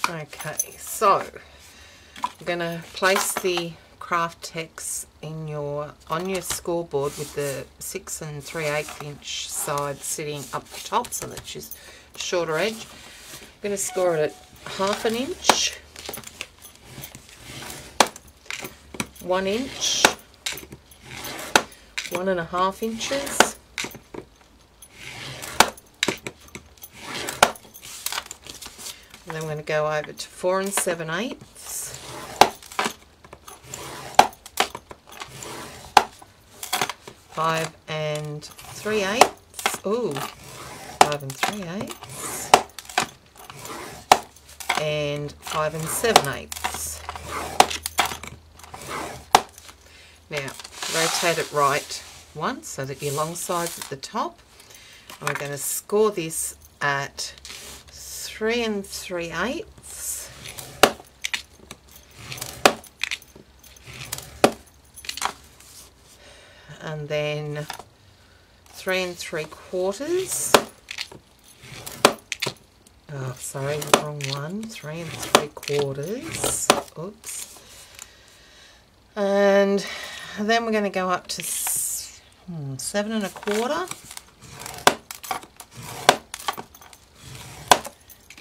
Okay, so I'm going to place the Kraft-Tex on your scoreboard with the 6 3/8 inch side sitting up the top, so that's just shorter edge. I'm going to score it at 1/2 inch, 1 inch, 1.5 inches, and then I'm going to go over to 4 7/8, 5 3/8, ooh, 5 3/8, and 5 7/8. Now, rotate it right once so that your long side's at the top. And we're going to score this at 3 3/8, and then 3 3/4. Oh, sorry, wrong one. 3 3/4. Oops. And then we're going to go up to 7 1/4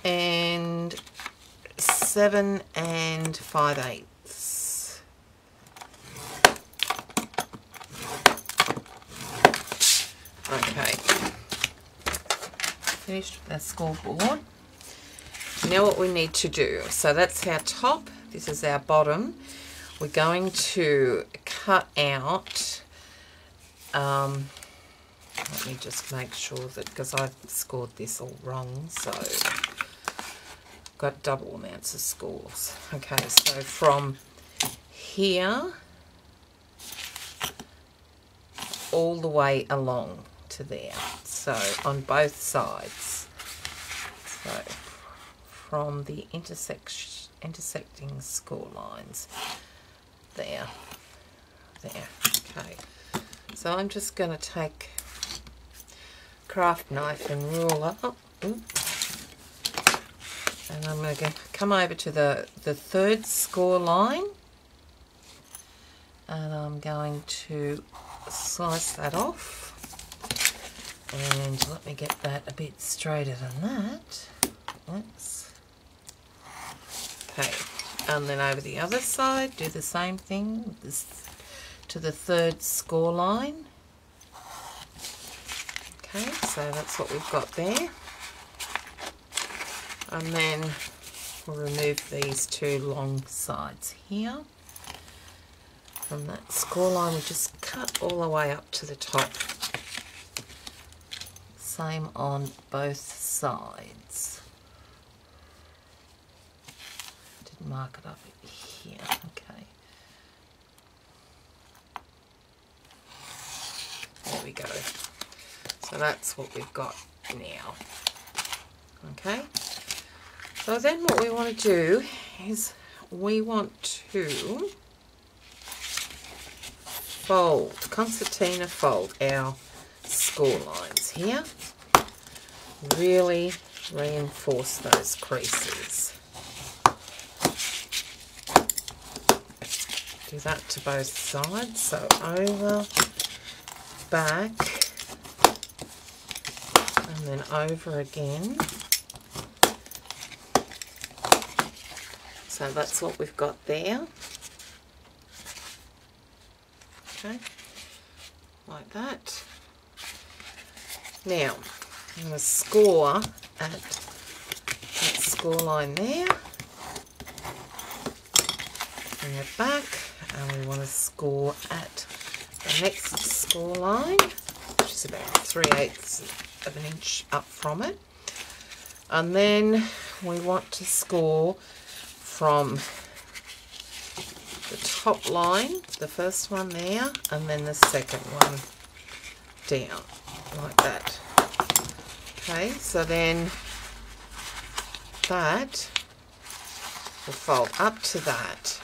and 7 5/8. Okay, finished with our scoreboard. Now what we need to do, so that's our top, this is our bottom. We're going to cut out, let me just make sure that, because I've scored this all wrong, so I've got double amounts of scores. Okay, so from here all the way along to there, so on both sides. So from the intersecting score lines. There. Okay. So I'm just going to take craft knife and ruler, and I'm going to come over to the third score line, and I'm going to slice that off, and let me get that a bit straighter than that. Oops. Okay. And then over the other side, do the same thing to the third score line. Okay, so that's what we've got there. And then we'll remove these two long sides here. From that score line, we just cut all the way up to the top. Same on both sides. Mark it up here. Okay, there we go. So that's what we've got now. Okay, so then what we want to do is we want to concertina fold our score lines here. Really reinforce those creases. Do that to both sides, so over, back, and then over again. So that's what we've got there. Okay, like that. Now, I'm going to score at that score line there. Bring it back. And we want to score at the next score line, which is about 3/8 of an inch up from it. And then we want to score from the top line, the first one there, and then the second one down, like that. Okay, so then that will fold up to that,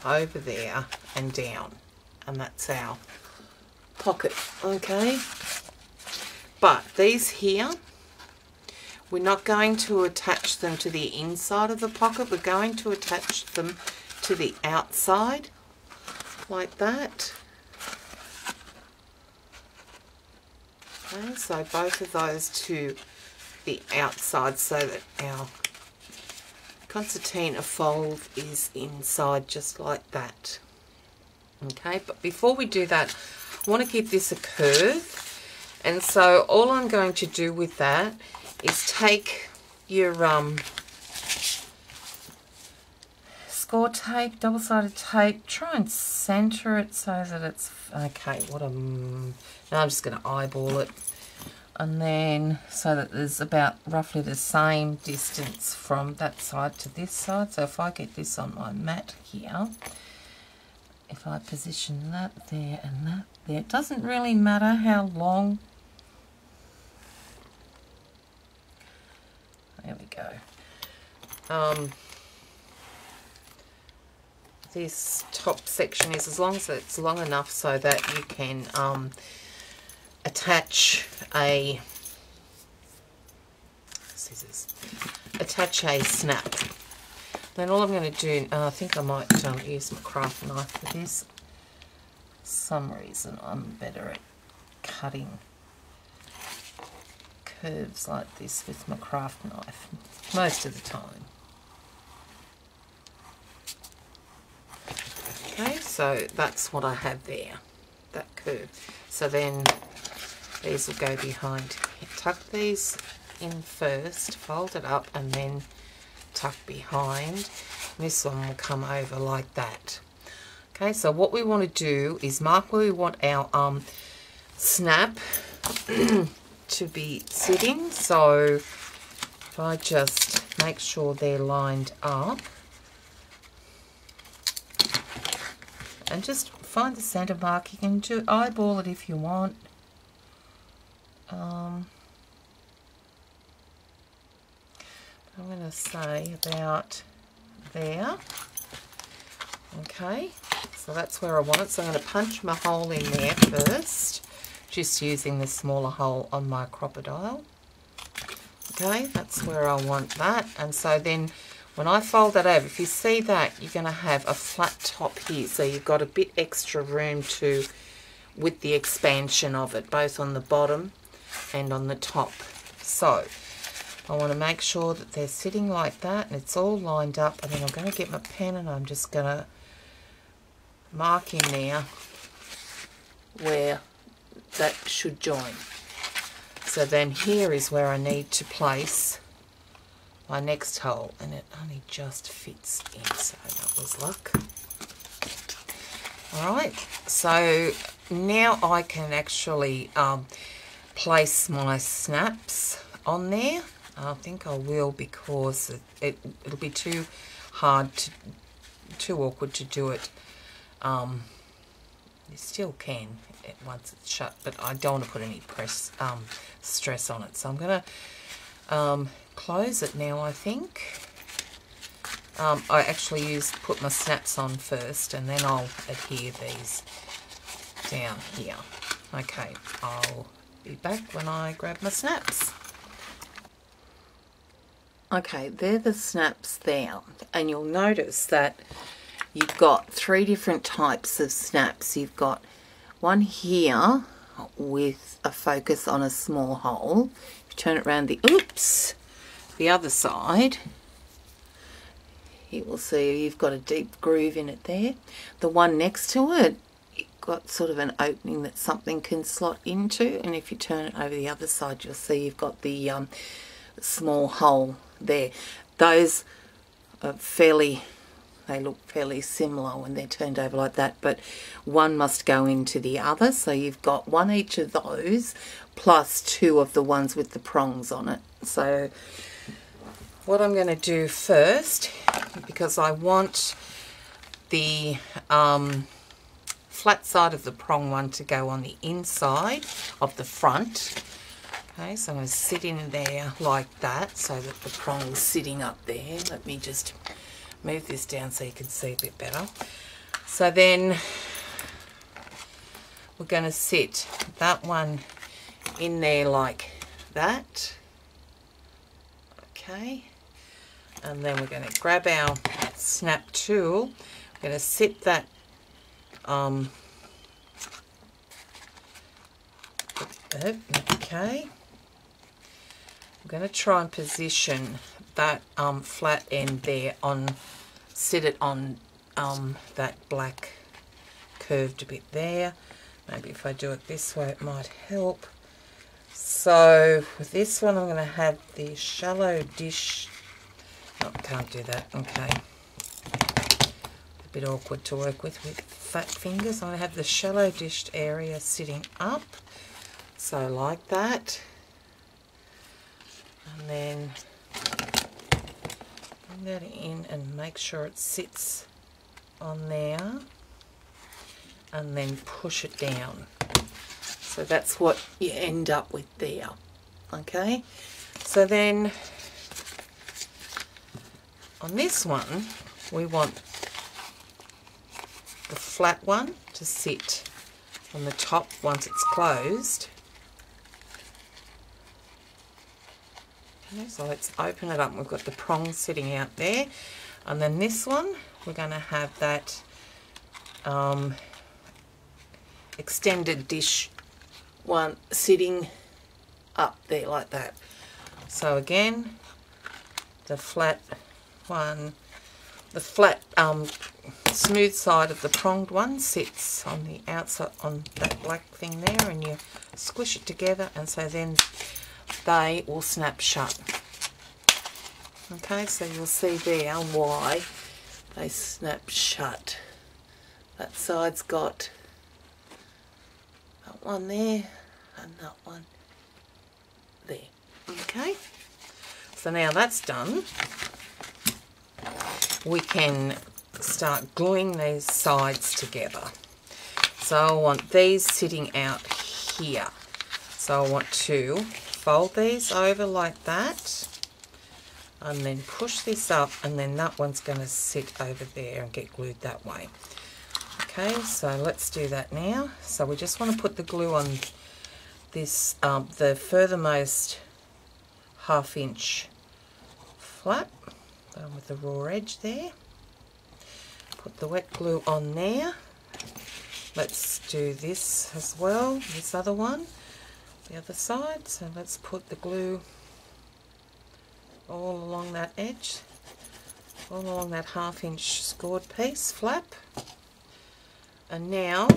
over there and down, and that's our pocket. Okay, but these here we're not going to attach them to the inside of the pocket. We're going to attach them to the outside, like that. Okay, so both of those to the outside so that our concertina fold is inside just like that. Okay, but before we do that, I want to give this a curve. And so all I'm going to do with that is take your score tape, double-sided tape, try and center it so that it's okay. Now I'm just going to eyeball it, and then so that there's about roughly the same distance from that side to this side. So if I get this on my mat here, if I position that there and that there, it doesn't really matter how long. There we go. This top section is, as long as it's long enough so that you can attach a snap. Then all I'm going to do, I think I might use my craft knife for this. For some reason I'm better at cutting curves like this with my craft knife most of the time. Okay, so that's what I have there, that curve. So then these will go behind. Tuck these in first, fold it up, and then tuck behind. This one will come over like that. Okay, so what we want to do is mark where we want our snap to be sitting. So if I just make sure they're lined up and just find the center mark, you can do eyeball it if you want. I'm going to say about there. Okay, so that's where I want it. So I'm going to punch my hole in there first, just using the smaller hole on my crocodile. Okay, that's where I want that. And so then when I fold that over, if you see that, you're going to have a flat top here. So you've got a bit extra room with the expansion of it, both on the bottom and on the top. So I want to make sure that they're sitting like that and it's all lined up. And then I'm going to get my pen and I'm just going to mark in there where that should join. So then here is where I need to place my next hole, and it only just fits in, so that was luck. Alright, so now I can actually place my snaps on there. I think I will, because it'll be too hard, too awkward to do it. You still can once it's shut, but I don't want to put any stress on it. So I'm going to close it now, I think. I actually put my snaps on first, and then I'll adhere these down here. Okay, I'll be back when I grab my snaps. Okay, they're the snaps there, and you'll notice that you've got 3 different types of snaps. You've got one here with a focus on a small hole. If you turn it around the other side, you will see you've got a deep groove in it there. The one next to it, you've got sort of an opening that something can slot into, and if you turn it over the other side, you'll see you've got the small hole there. Those are they look fairly similar when they're turned over like that, but one must go into the other. So you've got one each of those plus 2 of the ones with the prongs on it. So what I'm going to do first, because I want the flat side of the prong one to go on the inside of the front. Okay, so I'm going to sit in there like that so that the prong's sitting up there. Let me just move this down so you can see a bit better. So then we're going to sit that one in there like that. Okay, and then we're going to grab our snap tool. We're going to set that okay. I'm going to try and position that flat end there on, set it on that black curved bit there. Maybe if I do it this way it might help. So with this one I'm going to have the shallow dish. Oh, can't do that. Okay. A bit awkward to work with fat fingers. I'm going to have the shallow dished area sitting up. So like that. And then bring that in and make sure it sits on there. And then push it down. So that's what you end up with there. Okay, so then on this one we want the flat one to sit on the top once it's closed. Okay, so let's open it up. We've got the prongs sitting out there, and then this one we're going to have that extended dish one sitting up there like that. So again, the flat one, the flat smooth side of the pronged one sits on the outside on that black thing there, and you squish it together, and so then they will snap shut. Okay, so you'll see there why they snap shut. That side's got that one there and that one there. Okay, so now that's done, we can start gluing these sides together. So I want these sitting out here. So I want to fold these over like that and then push this up, and then that one's going to sit over there and get glued that way. Okay, so let's do that now. So we just want to put the glue on this, the furthermost 1/2 inch flap with the raw edge there. Put the wet glue on there. Let's do this as well, this other one, the other side. So let's put the glue all along that edge, all along that 1/2 inch scored piece flap. And now,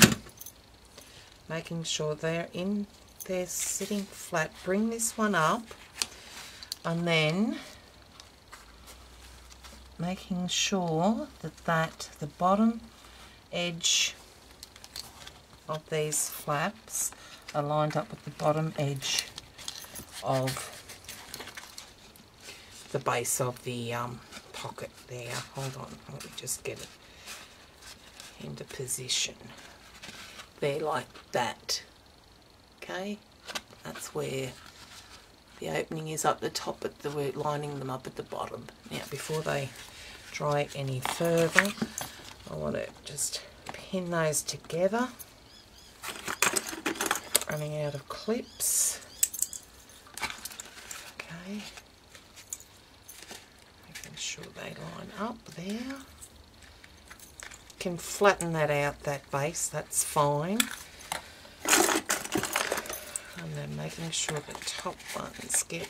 making sure they're in there sitting flat, bring this one up, and then making sure that the bottom edge of these flaps are lined up with the bottom edge of the base of the pocket there. Hold on, let me just get it into position there like that. Okay, that's where the opening is up the top, but we're lining them up at the bottom. Now before they dry any further, I want to just pin those together, running out of clips. Okay, making sure they line up there. Can flatten that out, that base, that's fine. And then making sure the top ones get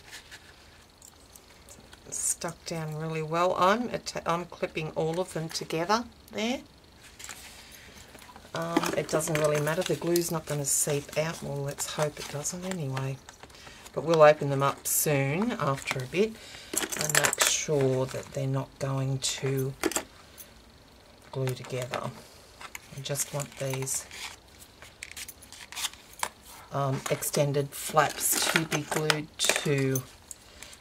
stuck down really well. I'm clipping all of them together there. It doesn't really matter, the glue's not going to seep out. Well, let's hope it doesn't anyway. But we'll open them up soon after a bit and make sure that they're not going to glue together. I just want these extended flaps to be glued to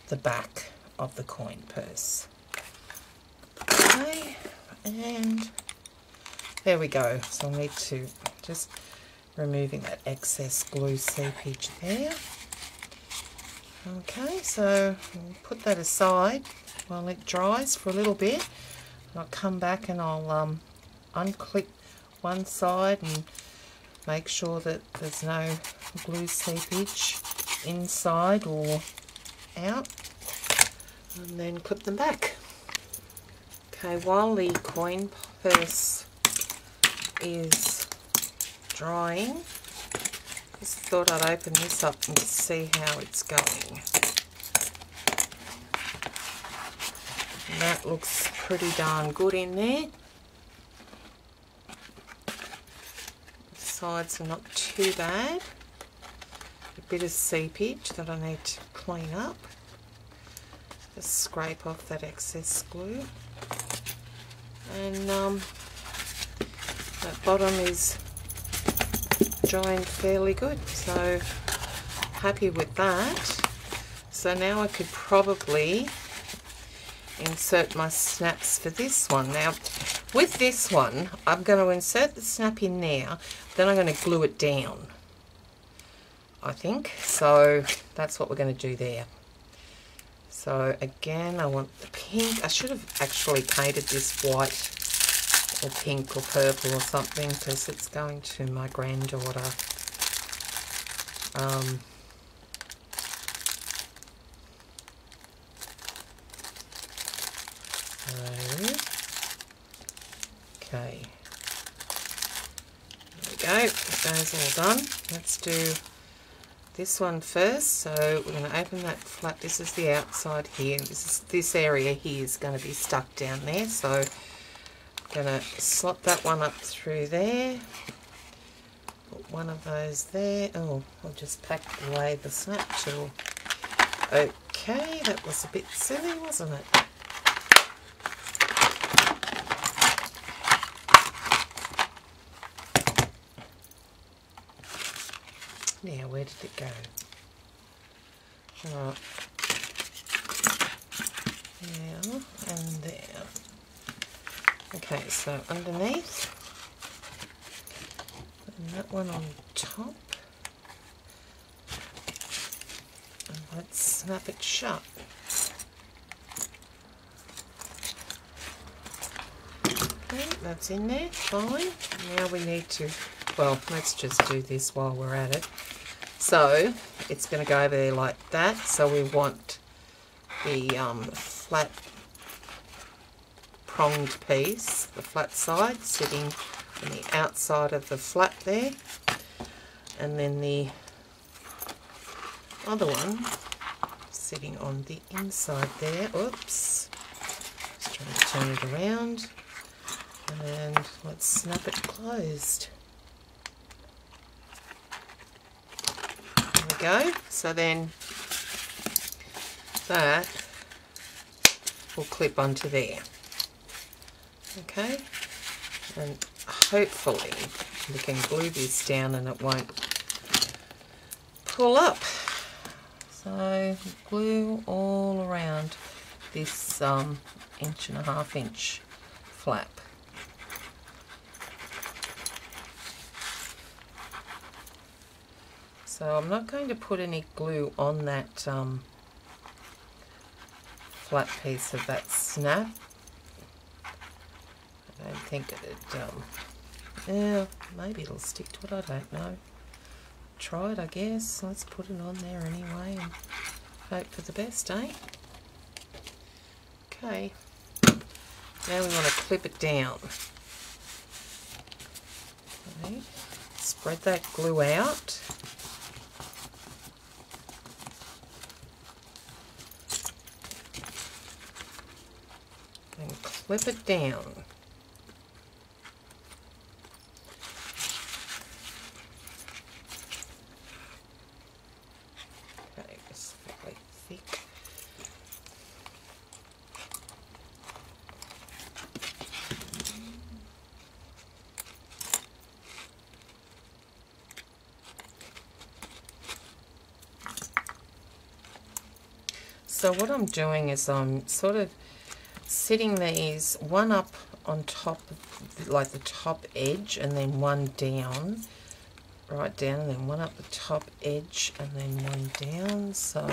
the back of the coin purse. Okay, and there we go. So I need to just removing that excess glue seepage there. Okay, so we'll put that aside while it dries for a little bit. I'll come back and I'll unclip one side and make sure that there's no glue seepage inside or out. and then clip them back. Okay, while the coin purse is drying, just thought I'd open this up and see how it's going. And that looks pretty darn good in there. The sides are not too bad. A bit of seepage that I need to clean up. Just scrape off that excess glue. And that bottom is drying fairly good, so happy with that. So now I could probably insert my snaps for this one. Now with this one I'm going to insert the snap in there, then I'm going to glue it down, I think. So that's what we're going to do there. So again, I want the pink. I should have actually painted this white or pink or purple or something, because it's going to my granddaughter. Okay. There we go. Those all done. Let's do this one first. So we're going to open that flap. This is the outside here. This area here is going to be stuck down there. So I'm going to slot that one up through there. Put one of those there. Oh, I'll just pack away the snap tool. Okay, that was a bit silly, wasn't it? Now, where did it go? Right. There and there. Okay, so underneath, and that one on top, and let's snap it shut. Okay, that's in there, fine. Now we need to, well, let's just do this while we're at it. So it's going to go over there like that. So we want the flat pronged piece, the flat side, sitting on the outside of the flap there, and then the other one sitting on the inside there. Oops, just trying to turn it around, and let's snap it closed. Go. So then that will clip onto there. Okay, and hopefully we can glue this down and it won't pull up. So glue all around this 1.5 inch flap. So I'm not going to put any glue on that flat piece of that snap. I don't think it'd, yeah, maybe it'll stick to it, I don't know. Try it, I guess. Let's put it on there anyway and hope for the best, eh? Okay, now we want to clip it down. Okay. Spread that glue out. And clip it down. Okay, it's fairly thick. So what I'm doing is I'm sort of sitting these one up on top, like the top edge, and then one down, right down, and then one up the top edge, and then one down. So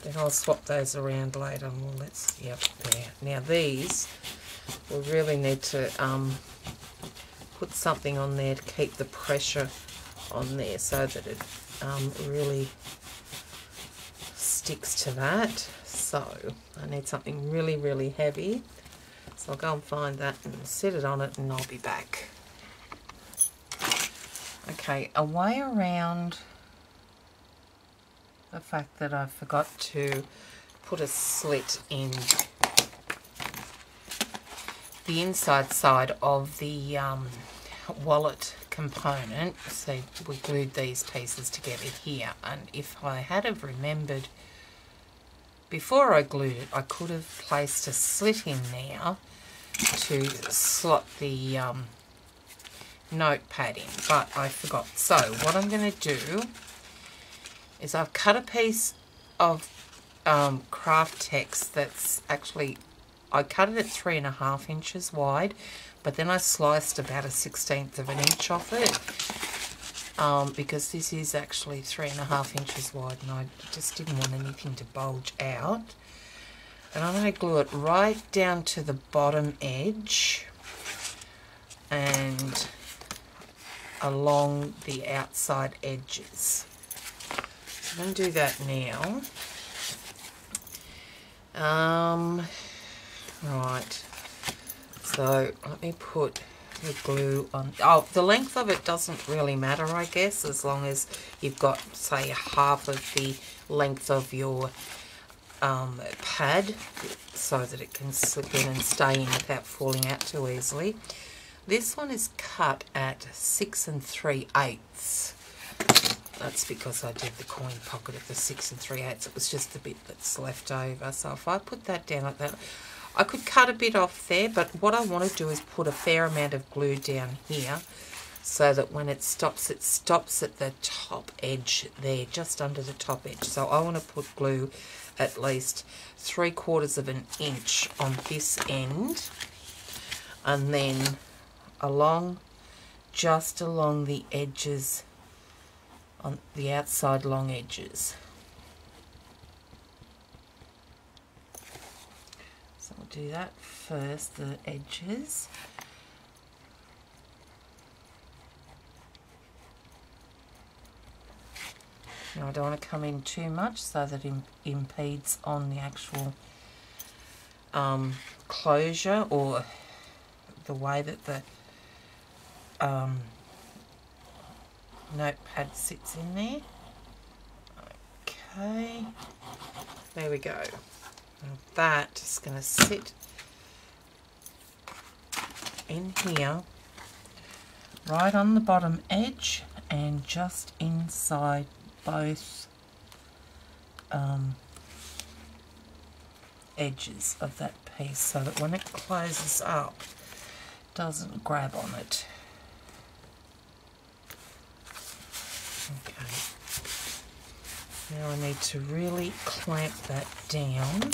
then I'll swap those around later. Well, let's, yep, there. Now these, we really need to put something on there to keep the pressure on there so that it really sticks to that. So I need something really, really heavy. So I'll go and find that and set it on it, and I'll be back. Okay, a way around the fact that I forgot to put a slit in the inside side of the wallet component. So we glued these pieces together here, and if I had have remembered before I glued it, I could have placed a slit in there to slot the notepad in, but I forgot. So what I'm going to do is I've cut a piece of Kraft-Tex that's actually, I cut it at 3.5 inches wide, but then I sliced about 1/16 of an inch off it, because this is actually 3.5 inches wide, and I just didn't want anything to bulge out. And I'm going to glue it right down to the bottom edge and along the outside edges. So I'm going to do that now. Right, so let me put the glue on. Oh, the length of it doesn't really matter, I guess, as long as you've got, say, half of the length of your pad, so that it can slip in and stay in without falling out too easily. This one is cut at 6 3/8. That's because I did the coin pocket at the 6 3/8. It was just the bit that's left over. So if I put that down like that, I could cut a bit off there, but what I want to do is put a fair amount of glue down here, so that when it stops at the top edge there, just under the top edge. So I want to put glue at least 3/4 of an inch on this end, and then just along the edges, on the outside long edges. So I'll do that first, the edges. Now I don't want to come in too much so that it impedes on the actual closure, or the way that the notepad sits in there. Okay, there we go. And that is going to sit in here, right on the bottom edge, and just inside both edges of that piece, so that when it closes up, it doesn't grab on it. Okay. Now I need to really clamp that down.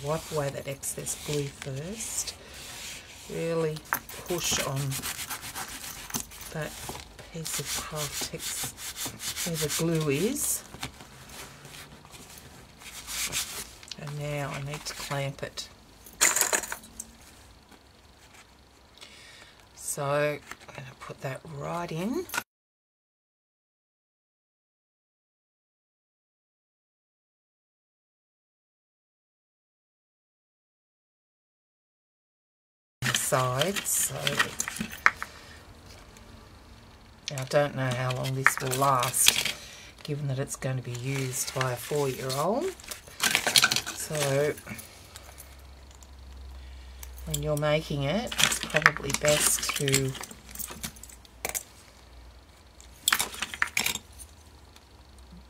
Wipe away that excess glue first. Really push on that piece of Kraft-Tex where the glue is. And now I need to clamp it. So I'm going to put that right in. Sides, so now I don't know how long this will last, given that it's going to be used by a 4-year-old. So when you're making it, it's probably best to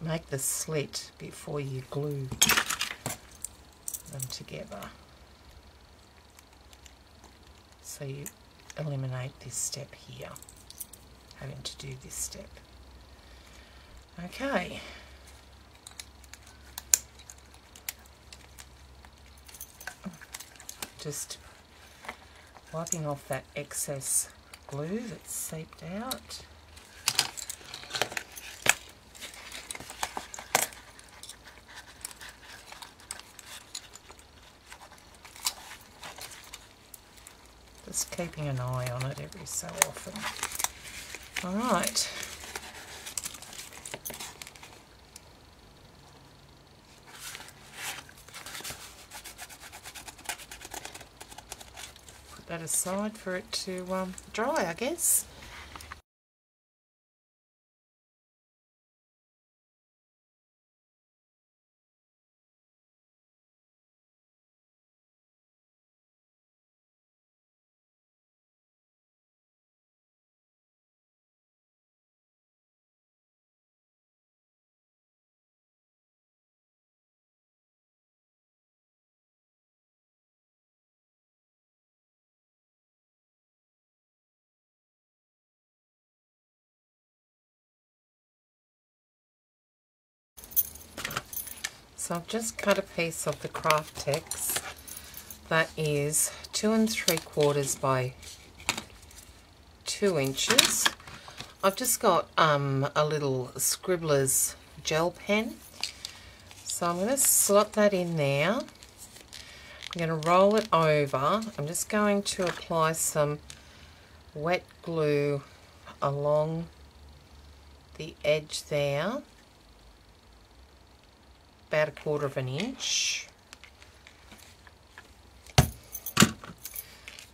make the slit before you glue them together, so you eliminate this step here, having to do this step. Okay. Just wiping off that excess glue that's seeped out. Just keeping an eye on it every so often. All right. aside for it to dry, I guess. So I've just cut a piece of the Kraft-Tex that is 2 3/4 by 2 inches. I've just got a little scribbler's gel pen, so I'm going to slot that in there. I'm going to roll it over. I'm just going to apply some wet glue along the edge there, about 1/4 inch.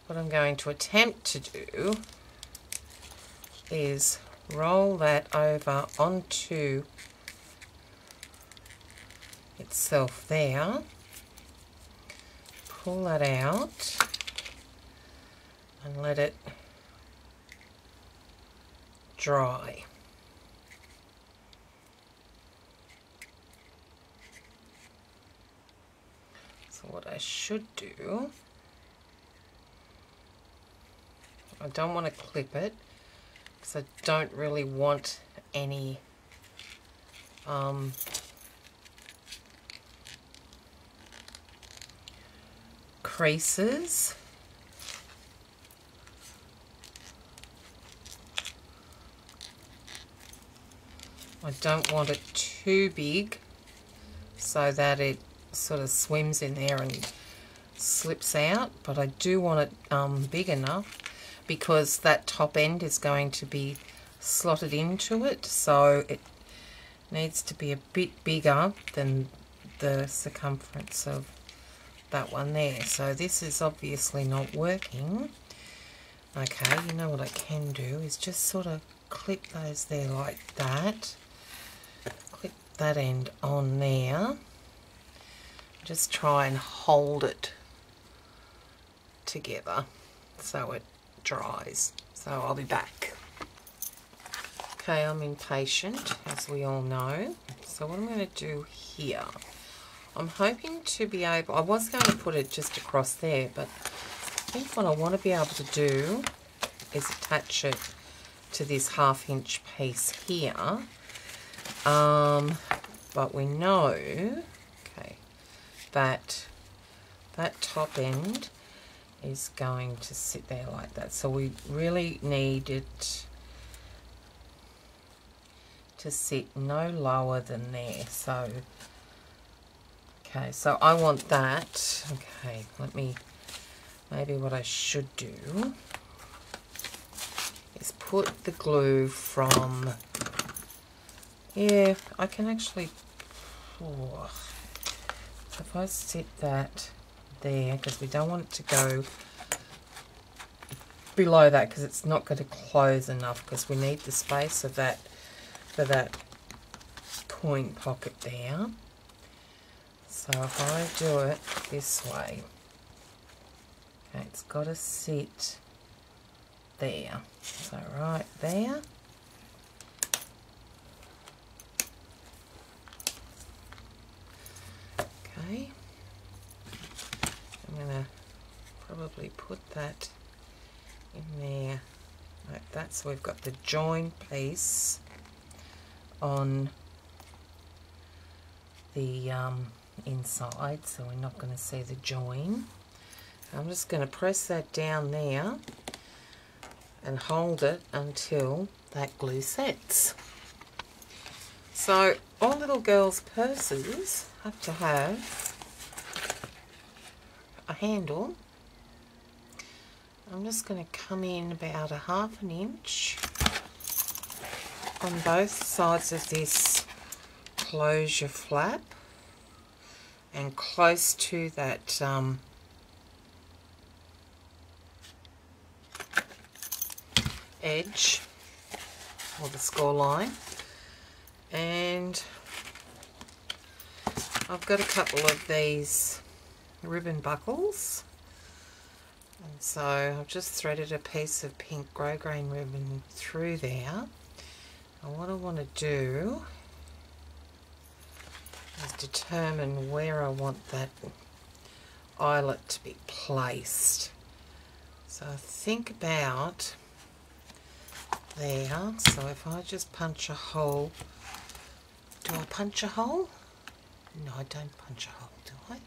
What I'm going to attempt to do is roll that over onto itself there, pull that out and let it dry. So what I should do, I don't want to clip it because I don't really want any creases. I don't want it too big so that it sort of swims in there and slips out, but I do want it big enough because that top end is going to be slotted into it, so it needs to be a bit bigger than the circumference of that one there. So this is obviously not working. Okay, you know what I can do is just sort of clip those there like that. Clip that end on there. Just try and hold it together so it dries. So I'll be back. Okay, I'm impatient, as we all know. So what I'm going to do here, I'm hoping to be able, I was going to put it just across there, but I think what I want to be able to do is attach it to this 1/2 inch piece here. But we know, okay, that top end is going to sit there like that. So we really need it to sit no lower than there. So, okay, so I want that. Okay, maybe what I should do is put the glue from, yeah, I can actually, if I sit that there, because we don't want it to go below that because it's not going to close enough, because we need the space of that for that coin pocket there. So if I do it this way, okay, it's got to sit there. So right there. Okay. I'm going to probably put that in there like that, so we've got the join piece on the inside, so we're not going to see the join. I'm just going to press that down there and hold it until that glue sets. So all little girls' purses have to have a handle. I'm just going to come in about 1/2 inch on both sides of this closure flap and close to that edge or the score line, and I've got a couple of these ribbon buckles, and so I've just threaded a piece of pink grosgrain ribbon through there. And what I want to do is determine where I want that eyelet to be placed. So I think about there. So if I just punch a hole, do I punch a hole? No, I don't punch a hole, do I?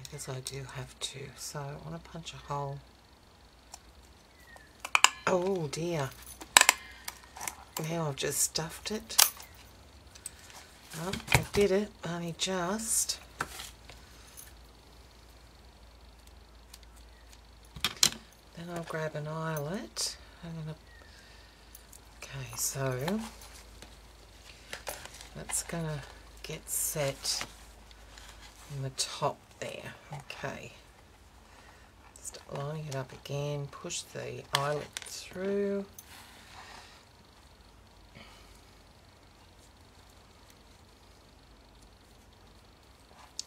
Because I do have to. So I want to punch a hole. Oh dear. Now I've just stuffed it. Oh, I did it, only just. Then I'll grab an eyelet. Okay, so that's gonna get set in the top there. Okay. Start lining it up again, push the eyelet through.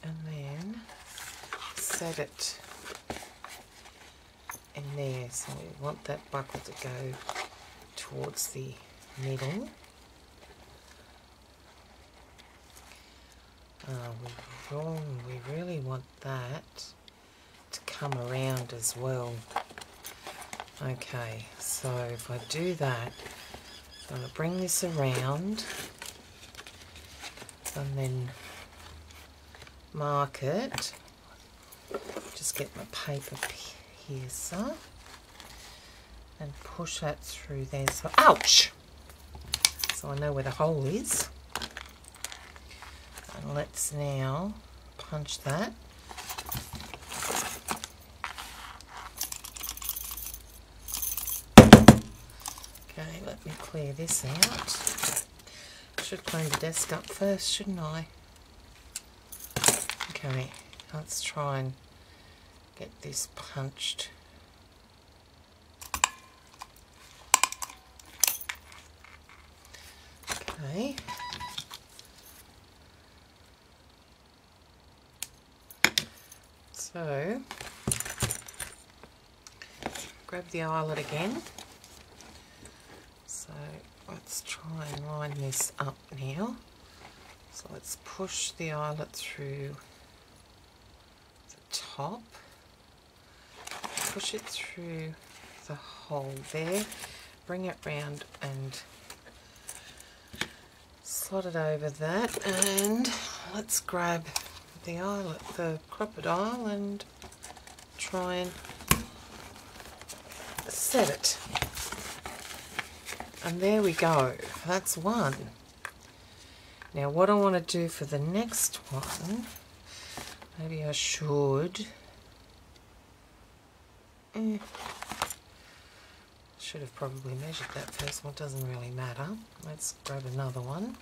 And then set it in there. So we want that buckle to go towards the middle. We really want that to come around as well. Okay, so if I do that, I'm going to bring this around and then mark it. Just get my paper piercer and push that through there. So, ouch! So I know where the hole is. And let's now punch that. Okay, let me clear this out. Should clean the desk up first, shouldn't I? Okay, let's try and get this punched. Okay. So, grab the eyelet again. So, let's try and line this up now. So let's push the eyelet through the top, push it through the hole there, bring it round and slot it over that, and let's grab the eyelet, the crocodile, and try and set it. And there we go, that's one. Now what I want to do for the next one, maybe I should, should have probably measured that first one, doesn't really matter. Let's grab another one,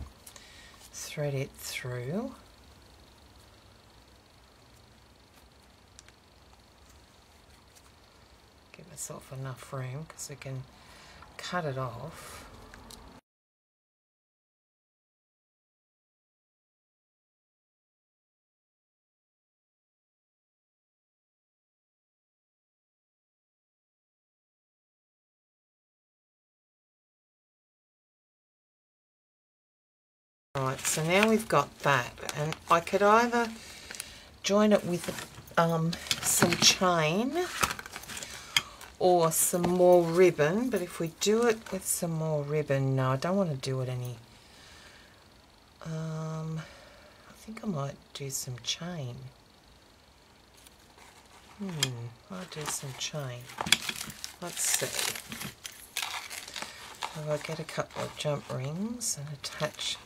thread it through. Give myself enough room because we can cut it off. Right, so now we've got that, and I could either join it with some chain or some more ribbon, but if we do it with some more ribbon, no, I don't want to do it any. I think I might do some chain. I'll do some chain. Let's see. If I get a couple of jump rings and attach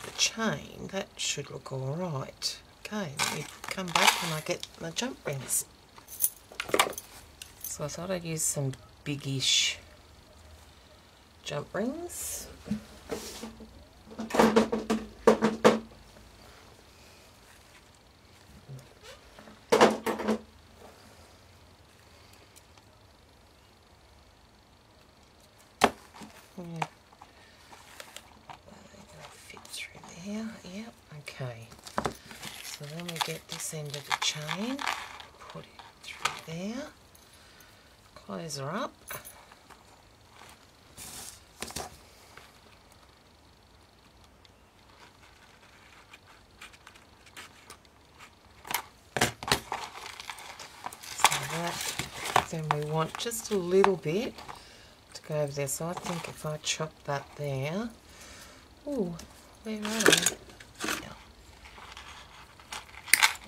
the chain, that should look all right. Okay, let me come back and I get my jump rings. So I thought I'd use some biggish jump rings. Yeah. They're going to fit through there. Yep, okay. So then we get this end of the chain, put it through there, close her up. Then we want just a little bit to go over there. So I think if I chop that there, ooh, where are they? Yeah.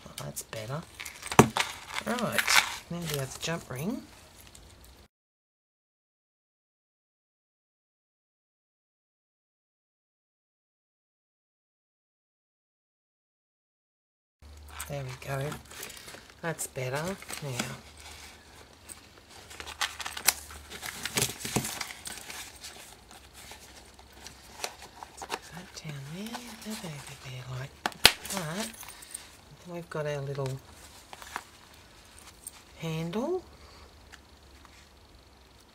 Oh, that's better. Right, now we have the jump ring. There we go. That's better. Now, down there, that over there like that. Then we've got our little handle.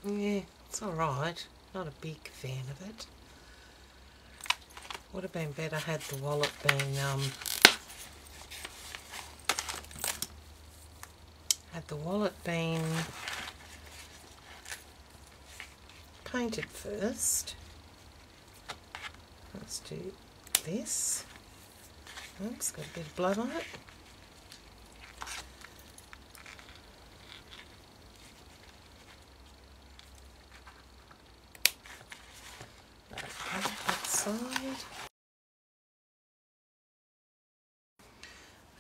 Yeah, it's alright. Not a big fan of it. Would have been better had the wallet been painted first. Let's do this. Oops, got a bit of blood on it. That side.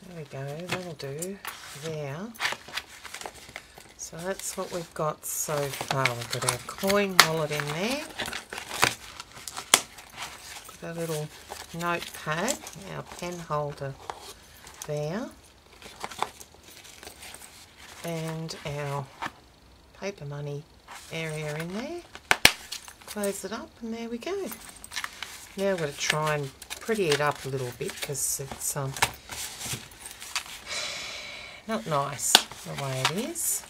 There we go, that'll do there. So that's what we've got so far. We've got our coin wallet in there. Got a little notepad, our pen holder there. And our paper money area in there. Close it up and there we go. Now we're going to try and pretty it up a little bit because it's not nice the way it is.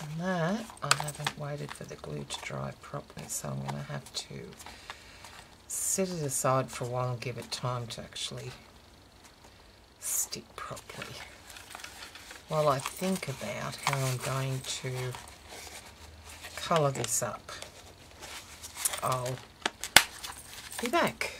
And that, I haven't waited for the glue to dry properly, so I'm going to have to set it aside for a while and give it time to actually stick properly. While I think about how I'm going to colour this up, I'll be back.